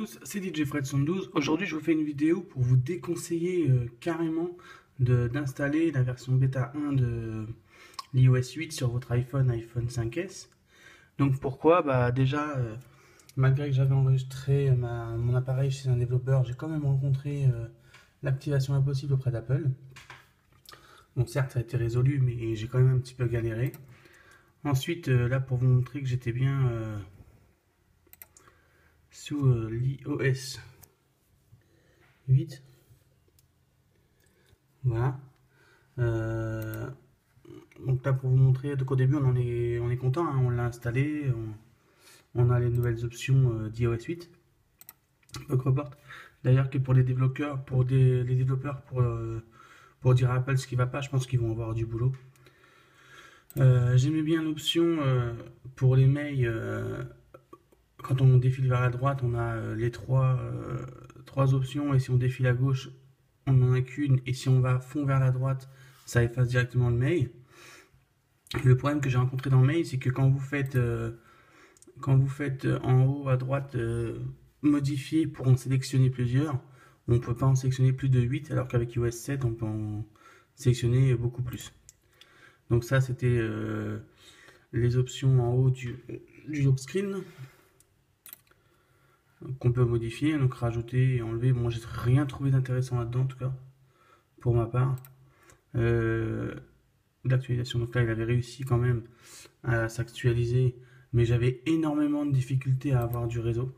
tous, c'est DJ Fred112. Aujourd'hui, je vous fais une vidéo pour vous déconseiller carrément d'installer la version bêta 1 de l'iOS 8 sur votre iPhone 5S. Donc pourquoi? Bah déjà, malgré que j'avais enregistré mon appareil chez un développeur, j'ai quand même rencontré l'activation impossible auprès d'Apple. Donc certes, ça a été résolu, mais j'ai quand même un petit peu galéré. Ensuite, là, pour vous montrer que j'étais bien sous l'iOS 8. Voilà. Euh, donc là, pour vous montrer, donc au début, on est content, hein, on l'a installé, on a les nouvelles options d'iOS 8. Bug report. D'ailleurs, que pour les développeurs, pour dire à Apple ce qui va pas, je pense qu'ils vont avoir du boulot. J'aimais bien l'option pour les mails. Quand on défile vers la droite, on a les trois options, et si on défile à gauche, on n'en a qu'une, et si on va à fond vers la droite, ça efface directement le mail. Le problème que j'ai rencontré dans le mail, c'est que quand vous faites en haut à droite modifier pour en sélectionner plusieurs, on ne peut pas en sélectionner plus de 8, alors qu'avec iOS 7, on peut en sélectionner beaucoup plus. Donc ça, c'était les options en haut du lock screen qu'on peut modifier, donc rajouter et enlever. Bon, j'ai rien trouvé d'intéressant là-dedans, en tout cas, pour ma part. L'actualisation, donc là, il avait réussi quand même à s'actualiser, mais j'avais énormément de difficultés à avoir du réseau.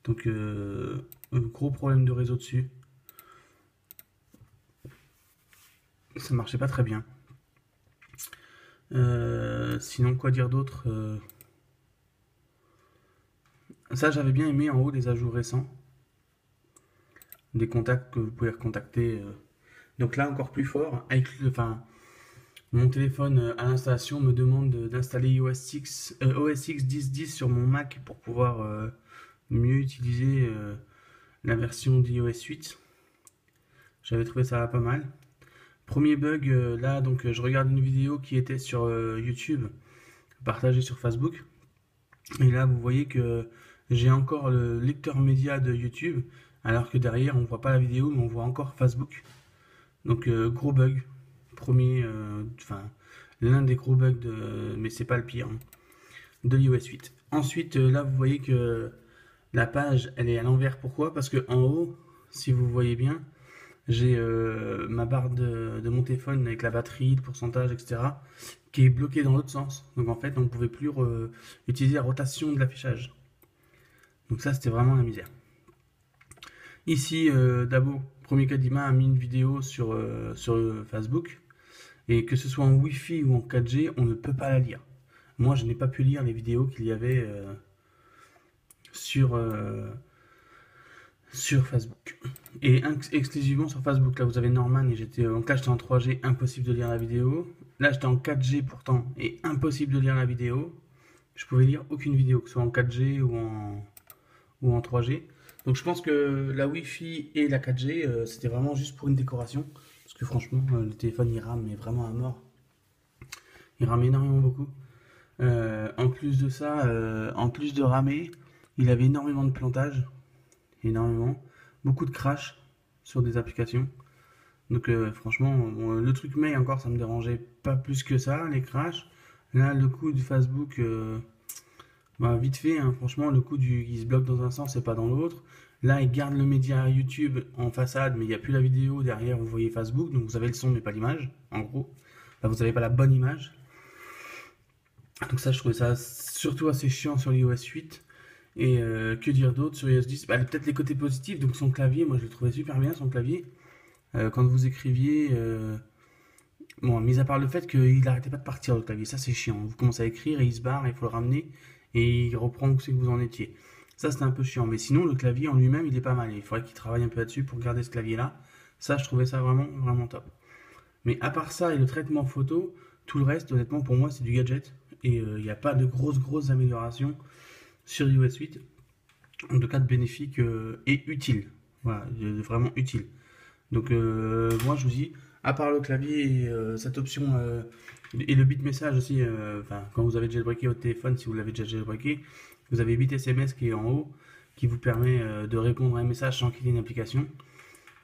Donc, un gros problème de réseau dessus. Ça marchait pas très bien. Sinon, quoi dire d'autre? Ça, j'avais bien aimé en haut les ajouts récents. Des contacts que vous pouvez recontacter. Donc là, encore plus fort. Mon téléphone à l'installation me demande d'installer OS X 10.10 sur mon Mac pour pouvoir mieux utiliser la version d'iOS 8. J'avais trouvé ça pas mal. Premier bug, là, donc je regarde une vidéo qui était sur YouTube, partagée sur Facebook. Et là, vous voyez que j'ai encore le lecteur média de YouTube, alors que derrière, on voit pas la vidéo, mais on voit encore Facebook. Donc, gros bug. L'un des gros bugs, mais c'est pas le pire, hein, de l'iOS 8. Ensuite, là, vous voyez que la page, elle est à l'envers. Pourquoi? Parce que en haut, si vous voyez bien, j'ai ma barre de mon téléphone avec la batterie, le pourcentage, etc., qui est bloquée dans l'autre sens. Donc en fait, on ne pouvait plus utiliser la rotation de l'affichage. Donc ça, c'était vraiment la misère. Ici, Dabo, premier Kadima, a mis une vidéo sur Facebook. Et que ce soit en Wi-Fi ou en 4G, on ne peut pas la lire. Moi, je n'ai pas pu lire les vidéos qu'il y avait sur Facebook. Et exclusivement sur Facebook. Là, vous avez Norman et j'étais en 3G, impossible de lire la vidéo. Là, j'étais en 4G pourtant et impossible de lire la vidéo. Je pouvais lire aucune vidéo, que ce soit en 4G ou en 3G. Donc je pense que la Wi-Fi et la 4G, c'était vraiment juste pour une décoration. Parce que franchement, le téléphone, il rame, mais vraiment à mort. Il rame énormément beaucoup. En plus de ça, en plus de ramer, il avait énormément de plantage. Énormément. Beaucoup de crash sur des applications. Donc franchement, bon, le truc mail encore, ça me dérangeait pas plus que ça, les crashs. Là, le coup du Facebook, vite fait, hein, franchement, il se bloque dans un sens et pas dans l'autre. Là, il garde le média YouTube en façade, mais il n'y a plus la vidéo. Derrière, vous voyez Facebook, donc vous avez le son, mais pas l'image, en gros. Là, vous n'avez pas la bonne image. Donc ça, je trouvais ça surtout assez chiant sur l'iOS 8. Et que dire d'autre sur iOS 10? Peut-être les côtés positifs, donc son clavier, moi je le trouvais super bien, son clavier. Quand vous écriviez, bon, mis à part le fait qu'il n'arrêtait pas de partir le clavier, ça c'est chiant. Vous commencez à écrire et il se barre, il faut le ramener et il reprend où c'est que vous en étiez. Ça c'était un peu chiant, mais sinon le clavier en lui-même il est pas mal. Il faudrait qu'il travaille un peu là-dessus pour garder ce clavier-là. Ça je trouvais ça vraiment, vraiment top. Mais à part ça et le traitement photo, tout le reste, honnêtement pour moi c'est du gadget. Et il n'y a pas de grosses améliorations sur iOS 8. En tout cas de bénéfique et utile. Voilà, vraiment utile. Donc moi je vous dis, à part le clavier et cette option et le bit message aussi, quand vous avez jailbreaké votre téléphone, si vous l'avez déjà jailbreaké, vous avez bit SMS qui est en haut, qui vous permet de répondre à un message sans quitter une application.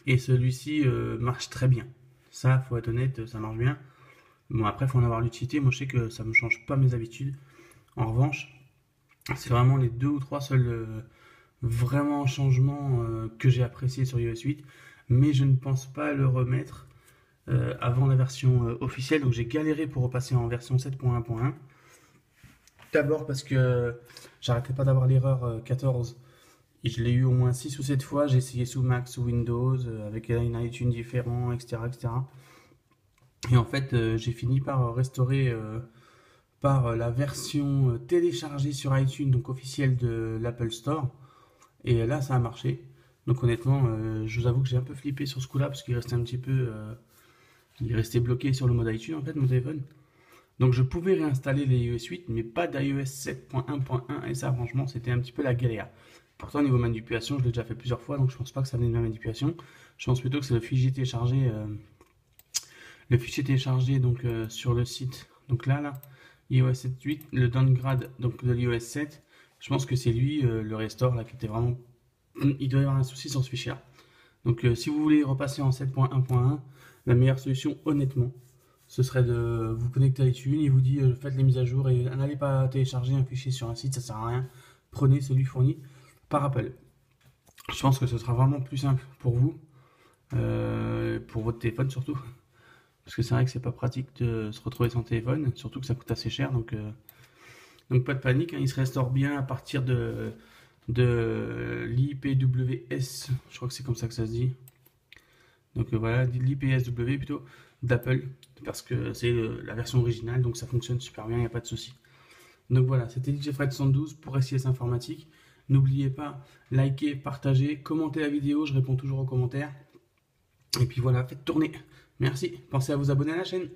Et celui-ci marche très bien. Ça, faut être honnête, ça marche bien. Bon, après, faut en avoir l'utilité. Moi, je sais que ça me change pas mes habitudes. En revanche, c'est vraiment les 2 ou 3 seuls vraiment changements que j'ai appréciés sur iOS 8. Mais je ne pense pas le remettre avant la version officielle. Donc, j'ai galéré pour repasser en version 7.1.1. D'abord parce que j'arrêtais pas d'avoir l'erreur 14. Et je l'ai eu au moins 6 ou 7 fois. J'ai essayé sous Mac, sous Windows, avec un iTunes différent, etc., etc. Et en fait, j'ai fini par restaurer par la version téléchargée sur iTunes, donc officielle de l'Apple Store. Et là, ça a marché. Donc honnêtement, je vous avoue que j'ai un peu flippé sur ce coup-là parce qu'il restait un petit peu, il restait bloqué sur le mode iTunes en fait, mon téléphone. Donc je pouvais réinstaller les iOS 8, mais pas d'iOS 7.1.1. Et ça, franchement, c'était un petit peu la galère. Pourtant, niveau manipulation, je l'ai déjà fait plusieurs fois, donc je pense pas que ça venait de ma manipulation. Je pense plutôt que c'est le fichier téléchargé donc sur le site. Donc là, iOS 7.8, le downgrade donc de l'iOS 7. Je pense que c'est lui, le restore là, qui était vraiment. Il doit y avoir un souci sur ce fichier-là. Donc si vous voulez repasser en 7.1.1, la meilleure solution, honnêtement, ce serait de vous connecter à iTunes. Il vous dit faites les mises à jour et n'allez pas télécharger un fichier sur un site, ça sert à rien. Prenez celui fourni par Apple. Je pense que ce sera vraiment plus simple pour vous, pour votre téléphone surtout. Parce que c'est vrai que c'est pas pratique de se retrouver sans téléphone, surtout que ça coûte assez cher. Donc pas de panique, hein, il se restaure bien à partir de l'IPWS, je crois que c'est comme ça que ça se dit. Donc voilà, l'IPSW plutôt, d'Apple, parce que c'est la version originale, donc ça fonctionne super bien, il n'y a pas de souci. Donc voilà, c'était DJ Fred 112 pour SIS Informatique. N'oubliez pas, likez, partagez, commentez la vidéo, je réponds toujours aux commentaires. Et puis voilà, faites tourner. Merci, pensez à vous abonner à la chaîne.